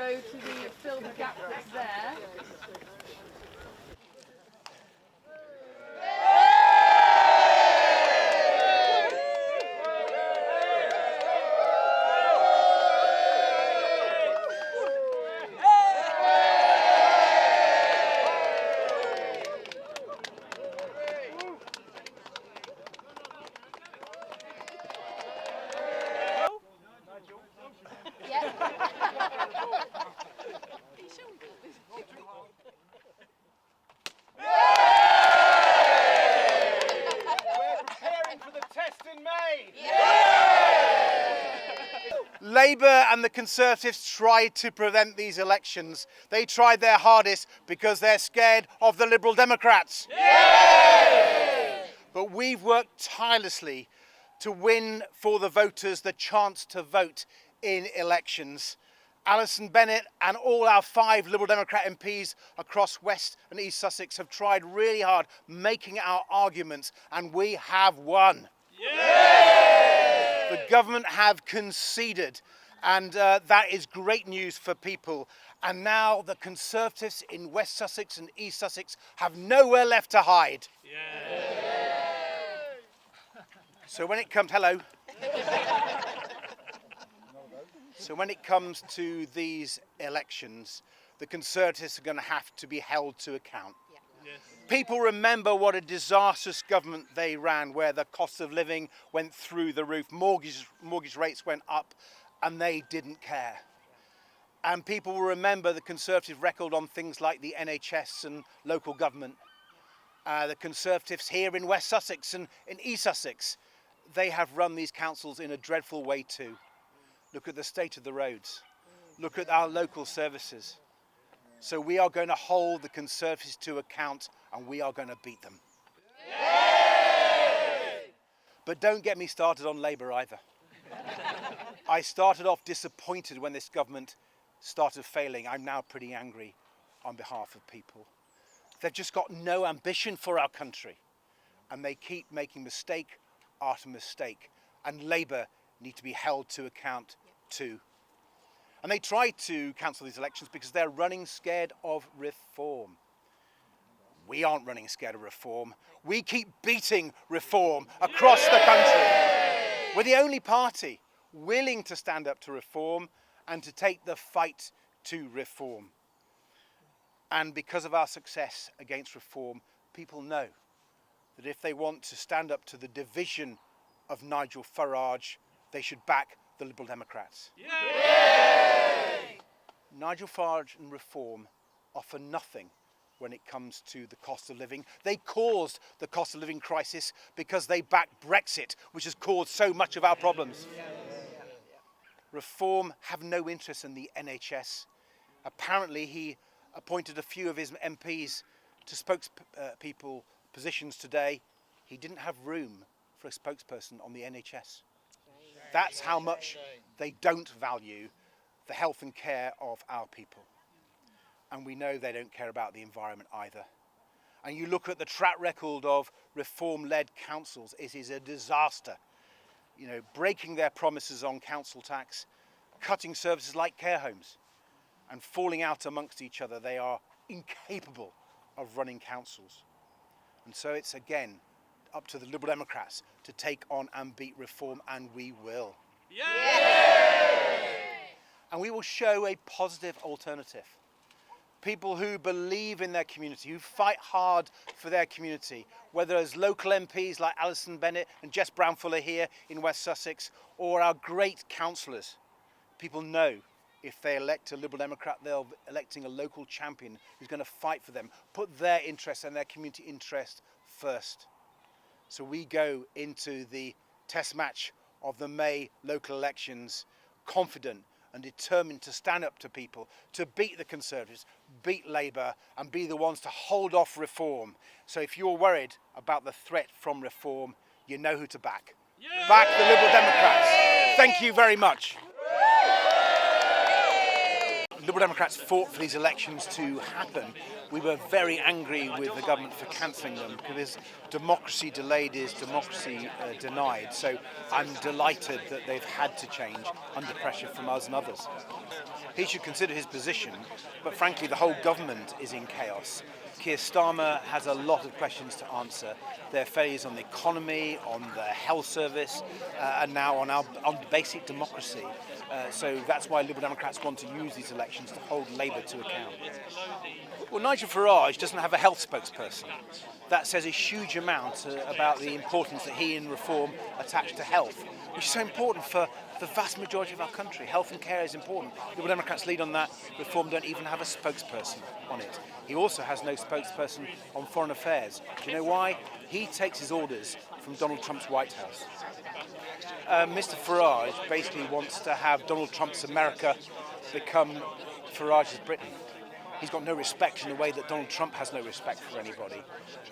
go to the fill the gap that's there. Labour and the Conservatives tried to prevent these elections. They tried their hardest because they're scared of the Liberal Democrats. Yay! But we've worked tirelessly to win for the voters the chance to vote in elections. Alison Bennett and all our 5 Liberal Democrat MPs across West and East Sussex have tried really hard making our arguments, and we have won. Yay! The government have conceded, and that is great news for people. And now the Conservatives in West Sussex and East Sussex have nowhere left to hide. Yay! So when it comes, hello. So when it comes to these elections, the Conservatives are going to have to be held to account. Yeah. Yes. People remember what a disastrous government they ran, where the cost of living went through the roof, mortgage rates went up, and they didn't care. And people will remember the Conservative record on things like the NHS and local government. The Conservatives here in West Sussex and in East Sussex, they have run these councils in a dreadful way too. Look at the state of the roads. Look at our local services. So we are going to hold the Conservatives to account, and we are going to beat them. Yay! But don't get me started on Labour either. I started off disappointed when this government started failing. I'm now pretty angry on behalf of people. They've just got no ambition for our country, and they keep making mistake after mistake. And Labour need to be held to account too. And they tried to cancel these elections because they're running scared of reform. We aren't running scared of reform. We keep beating reform across the country. We're the only party willing to stand up to reform and to take the fight to reform. And because of our success against reform, people know that if they want to stand up to the division of Nigel Farage, they should back the Liberal Democrats. Yay! Nigel Farage and reform offer nothing when it comes to the cost of living. They caused the cost of living crisis because they backed Brexit, which has caused so much of our problems. Reform have no interest in the NHS. Apparently he appointed a few of his MPs to spokespeople positions today. He didn't have room for a spokesperson on the NHS. That's how much they don't value the health and care of our people. And we know they don't care about the environment either. And you look at the track record of reform-led councils, it is a disaster. You know, breaking their promises on council tax, cutting services like care homes, and falling out amongst each other. They are incapable of running councils. And so it's again up to the Liberal Democrats to take on and beat reform, and we will. Yay! And we will show a positive alternative. People who believe in their community, who fight hard for their community, whether as local MPs like Alison Bennett and Jess Brownfuller here in West Sussex, or our great councillors. People know if they elect a Liberal Democrat, they're electing a local champion who's going to fight for them, put their interests and their community interest first. So we go into the test match of the May local elections confident and determined to stand up to people, to beat the Conservatives, beat Labour, and be the ones to hold off reform. So if you're worried about the threat from reform, you know who to back. Yeah! Back the Liberal Democrats. Thank you very much. Liberal Democrats fought for these elections to happen. We were very angry with the government for cancelling them because democracy delayed is democracy denied. So I'm delighted that they've had to change under pressure from us and others. He should consider his position, but frankly the whole government is in chaos. Keir Starmer has a lot of questions to answer. Their failures on the economy, on the health service, and now on basic democracy. So that's why Liberal Democrats want to use these elections to hold Labour to account. Well, Nigel Farage doesn't have a health spokesperson. That says a huge amount about the importance that he and Reform attach to health, which is so important for the vast majority of our country. Health and care is important. Liberal Democrats lead on that. Reform don't even have a spokesperson on it. He also has no spokesperson on foreign affairs. Do you know why? He takes his orders from Donald Trump's White House. Mr. Farage basically wants to have Donald Trump's America become Farage's Britain. He's got no respect in the way that Donald Trump has no respect for anybody.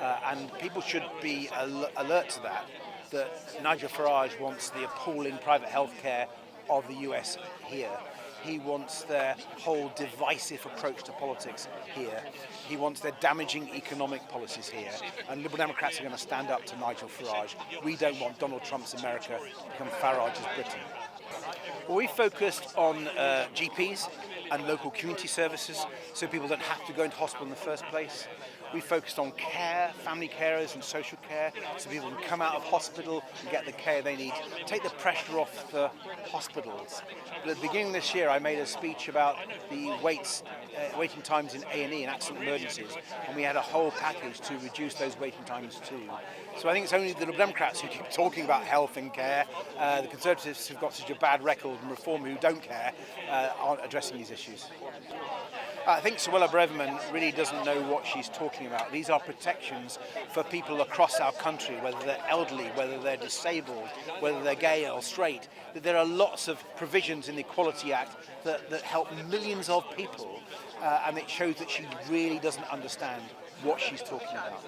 And people should be alert to that Nigel Farage wants the appalling private health care of the US here. He wants their whole divisive approach to politics here. He wants their damaging economic policies here. And Liberal Democrats are going to stand up to Nigel Farage. We don't want Donald Trump's America to become Farage's Britain. Well, we focused on GPs and local community services so people don't have to go into hospital in the first place. We focused on care, family carers and social care, so people can come out of hospital and get the care they need. Take the pressure off the hospitals. But at the beginning of this year, I made a speech about the waiting times in A&E and accident emergencies, and we had a whole package to reduce those waiting times too. So I think it's only the Liberal Democrats who keep talking about health and care. The Conservatives who've got such a bad record, and Reform who don't care aren't addressing these issues. I think Suella Braverman really doesn't know what she's talking about. These are protections for people across our country, whether they're elderly, whether they're disabled, whether they're gay or straight. There are lots of provisions in the Equality Act that help millions of people, and it shows that she really doesn't understand what she's talking about.